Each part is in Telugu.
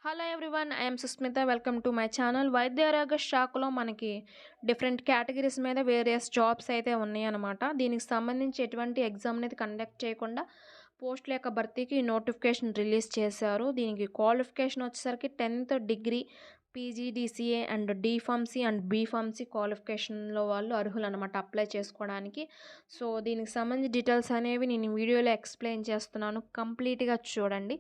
Hello everyone. I'm Sushmita. Welcome to my channel. వైద్య ఆరోగ్య శాఖలో మనకి డిఫరెంట్ కేటగిరీస్ మీద వేరియస్ జాబ్స్ అయితే ఉన్నాయన్నమాట. దీనికి సంబంధించి ఎటువంటి ఎగ్జామ్ అనేది కండక్ట్ చేయకుండా పోస్టుల యొక్క భర్తీకి నోటిఫికేషన్ రిలీజ్ చేశారు. దీనికి క్వాలిఫికేషన్ వచ్చేసరికి 10th degree PGDCA and D pharmacy and B pharmacy క్వాలిఫికేషన్లో వాళ్ళు అర్హులన్నమాట అప్లై చేసుకోవడానికి. సో దీనికి సంబంధించి డీటెయిల్స్ అనేవి నేను వీడియోలో ఎక్స్ప్లెయిన్ చేస్తున్నాను, కంప్లీట్గా చూడండి.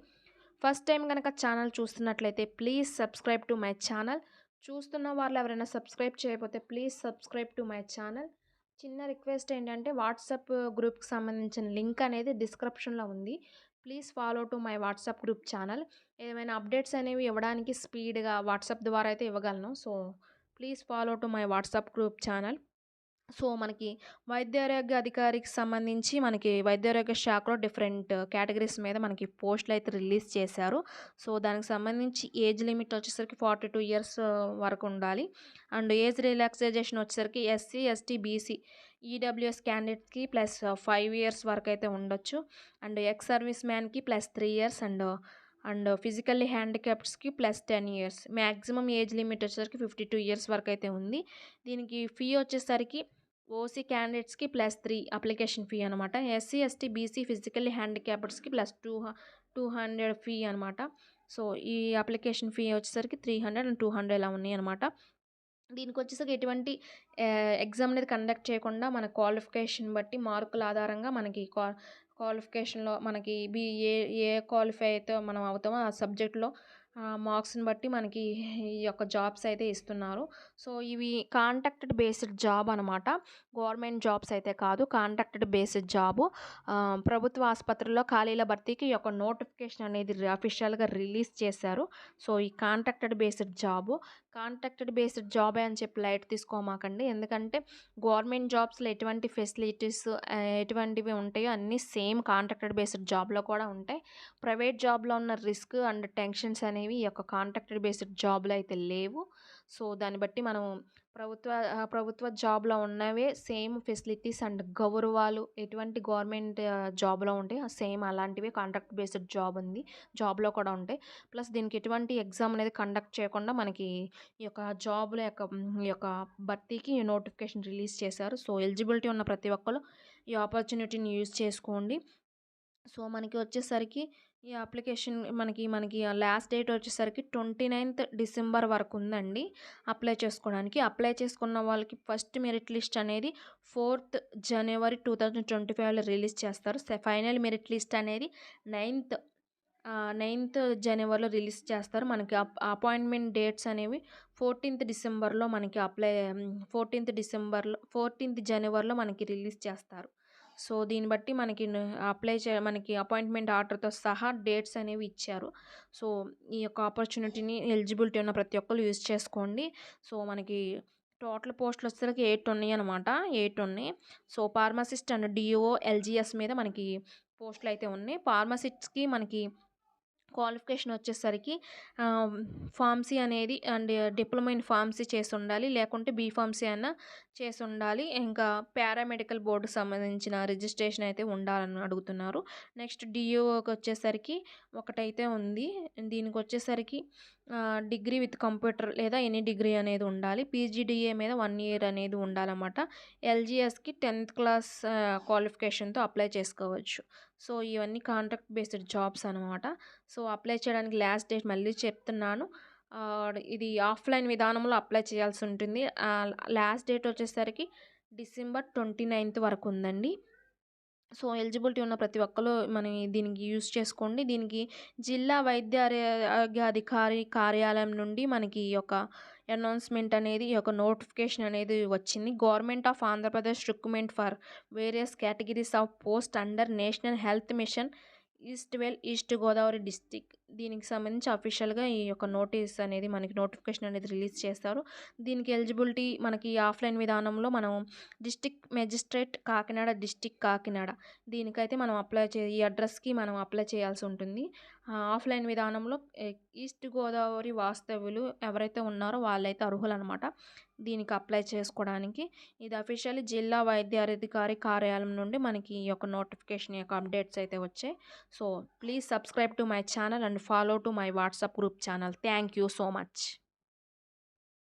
ఫస్ట్ టైం కనుక ఛానల్ చూస్తున్నట్లయితే please subscribe to my channel. చూస్తున్న వాళ్ళు ఎవరైనా సబ్స్క్రైబ్ చేయకపోతే please subscribe to my channel. చిన్న రిక్వెస్ట్ ఏంటంటే వాట్సాప్ గ్రూప్కి సంబంధించిన లింక్ అనేది డిస్క్రిప్షన్లో ఉంది. Please follow to my WhatsApp group channel. ఏమైనా అప్డేట్స్ అనేవి ఇవ్వడానికి స్పీడ్గా వాట్సాప్ ద్వారా అయితే ఇవ్వగలను. So please follow to my WhatsApp group channel. So మనకి వైద్యారోగ్య అధికారికి సంబంధించి మనకి వైద్యారోగ్య శాఖలో డిఫరెంట్ కేటగిరీస్ మీద మనకి పోస్టులు అయితే రిలీజ్ చేశారు. సో దానికి సంబంధించి ఏజ్ లిమిట్ వచ్చేసరికి 42 ఇయర్స్ వరకు ఉండాలి. అండ్ ఏజ్ రిలాక్సేషన్ వచ్చేసరికి ఎస్సీ ఎస్టీ బీసీ ఈడబ్ల్యూఎస్ క్యాండిడేట్స్కి ప్లస్ 5 ఇయర్స్ వరకు అయితే ఉండొచ్చు. అండ్ ఎక్స్ సర్వీస్ మ్యాన్కి ప్లస్ 3 ఇయర్స్ అండ్ ఫిజికల్లీ హ్యాండిక్యాప్డ్స్కి plus 10 years. Maximum age limit వచ్చేసరికి 52 ఇయర్స్ వరకు అయితే ఉంది. దీనికి ఫీ వచ్చేసరికి ఓసీ క్యాండిడేట్స్కి +3 అప్లికేషన్ ఫీ అనమాట. ఎస్సీ ఎస్టీ బీసీ ఫిజికల్లీ హ్యాండిక్యాప్డ్స్కి +200 ఫీ అనమాట. సో ఈ అప్లికేషన్ ఫీ వచ్చేసరికి 300 అండ్ 200 ఇలా ఉన్నాయి అనమాట. దీనికి వచ్చేసరికి ఎటువంటి ఎగ్జామ్ అనేది కండక్ట్ చేయకుండా మన క్వాలిఫికేషన్ బట్టి మార్కుల ఆధారంగా మనకి క్వాలిఫికేషన్లో మనకి ఏ ఏ క్వాలిఫై అయితే మనం అవుతామో ఆ సబ్జెక్ట్లో మార్క్స్ని బట్టి మనకి ఈ యొక్క జాబ్స్ అయితే ఇస్తున్నారు. సో ఇవి కాంట్రాక్టెడ్ బేస్డ్ జాబ్ అనమాట. గవర్నమెంట్ జాబ్స్ అయితే కాదు, కాంట్రాక్టెడ్ బేస్డ్ జాబు. ప్రభుత్వ ఆసుపత్రుల్లో ఖాళీల భర్తీకి ఈ యొక్క నోటిఫికేషన్ అనేది అఫీషియల్గా రిలీజ్ చేశారు. సో ఈ కాంట్రాక్టెడ్ బేస్డ్ జాబే అని చెప్పి లైట్ తీసుకోమాకండి. ఎందుకంటే గవర్నమెంట్ జాబ్స్లో ఎటువంటి ఫెసిలిటీస్ ఎటువంటివి ఉంటాయో అన్నీ సేమ్ కాంట్రాక్టెడ్ బేస్డ్ జాబ్లో కూడా ఉంటాయి. ప్రైవేట్ జాబ్లో ఉన్న రిస్క్ అండ్ టెన్షన్స్ అనేవి ఈ యొక్క కాంట్రాక్టెడ్ బేస్డ్ జాబ్లో అయితే లేవు. సో దాన్ని బట్టి మనం ప్రభుత్వ జాబ్లో ఉన్నవే సేమ్ ఫెసిలిటీస్ అండ్ గౌరవాలు ఎటువంటి గవర్నమెంట్ జాబ్లో ఉంటాయి సేమ్ అలాంటివి కాంట్రాక్ట్ బేస్డ్ జాబ్లో కూడా ఉంటాయి. ప్లస్ దీనికి ఎటువంటి ఎగ్జామ్ అనేది కండక్ట్ చేయకుండా మనకి ఈ యొక్క జాబ్ల యొక్క భర్తీకి నోటిఫికేషన్ రిలీజ్ చేశారు. సో ఎలిజిబిలిటీ ఉన్న ప్రతి ఒక్కరు ఈ ఆపర్చునిటీని యూజ్ చేసుకోండి. సో మనకి వచ్చేసరికి ఈ అప్లికేషన్ మనకి లాస్ట్ డేట్ వచ్చేసరికి 29th డిసెంబర్ వరకు ఉందండి అప్లై చేసుకోవడానికి. అప్లై చేసుకున్న వాళ్ళకి ఫస్ట్ మెరిట్ లిస్ట్ అనేది 4th జనవరి 2025లో రిలీజ్ చేస్తారు. ఫైనల్ మెరిట్ లిస్ట్ అనేది 9th జనవరిలో రిలీజ్ చేస్తారు. మనకి అపాయింట్మెంట్ డేట్స్ అనేవి 14th డిసెంబర్లో మనకి 14th జనవరిలో మనకి రిలీజ్ చేస్తారు. సో దీన్ని బట్టి మనకి అపాయింట్మెంట్ ఆర్డర్తో సహా డేట్స్ అనేవి ఇచ్చారు. సో ఈ యొక్క ఆపర్చునిటీని ఎలిజిబిలిటీ ఉన్న ప్రతి ఒక్కరు యూజ్ చేసుకోండి. సో మనకి టోటల్ పోస్టులు వచ్చేసరికి 8 ఉన్నాయి అనమాట. 8 ఉన్నాయి. So pharmacist and DO LGS మీద మనకి పోస్టులు అయితే ఉన్నాయి. ఫార్మసిస్ట్కి మనకి క్వాలిఫికేషన్ వచ్చేసరికి ఫార్మసీ అనేది అండ్ డిప్లొమా ఇన్ ఫార్మసీ చేసి ఉండాలి, లేకుంటే బీ ఫార్మసీ అయినా చేసి ఉండాలి. ఇంకా పారామెడికల్ బోర్డుకి సంబంధించిన రిజిస్ట్రేషన్ అయితే ఉండాలని అడుగుతున్నారు. నెక్స్ట్ డిఓకి వచ్చేసరికి ఒకటైతే ఉంది. దీనికి వచ్చేసరికి డిగ్రీ విత్ కంప్యూటర్ లేదా ఎనీ డిగ్రీ అనేది ఉండాలి. పీజీడీఏ మీద 1 year అనేది ఉండాలన్నమాట. ఎల్జిఎస్కి 10th క్లాస్ క్వాలిఫికేషన్తో అప్లై చేసుకోవచ్చు. సో ఇవన్నీ కాంట్రాక్ట్ బేస్డ్ జాబ్స్ అనమాట. సో అప్లై చేయడానికి లాస్ట్ డేట్ మళ్ళీ చెప్తున్నాను. ఇది ఆఫ్లైన్ విధానంలో అప్లై చేయాల్సి ఉంటుంది. లాస్ట్ డేట్ వచ్చేసరికి డిసెంబర్ 29th వరకు ఉందండి. సో ఎలిజిబిలిటీ ఉన్న ప్రతి ఒక్కరు దీనికి యూజ్ చేసుకోండి. దీనికి జిల్లా వైద్య ఆరోగ్య అధికారి కార్యాలయం నుండి మనకి ఈ యొక్క అనౌన్స్మెంట్ అనేది ఈ యొక్క నోటిఫికేషన్ అనేది వచ్చింది. Government of Andhra Pradesh recruitment for various categories of post under national health machine east Godavari district. దీనికి సంబంధించి అఫీషియల్గా ఈ యొక్క నోటిఫికేషన్ అనేది రిలీజ్ చేస్తారు. దీనికి ఎలిజిబిలిటీ మనకి ఆఫ్లైన్ విధానంలో మనం డిస్టిక్ మెజిస్ట్రేట్ కాకినాడ దీనికైతే మనం ఈ అడ్రస్కి మనం అప్లై చేయాల్సి ఉంటుంది. ఆఫ్లైన్ విధానంలో ఈస్ట్ గోదావరి వాస్తవ్యులు ఎవరైతే ఉన్నారో వాళ్ళైతే అర్హులు అనమాట దీనికి అప్లై చేసుకోవడానికి. ఇది అఫీషియల్లీ జిల్లా వైద్యాధికారి కార్యాలయం నుండి మనకి ఈ యొక్క నోటిఫికేషన్ యొక్క అప్డేట్స్ అయితే వచ్చాయి. So please subscribe to my channel and and follow to my WhatsApp group channel. Thank you so much.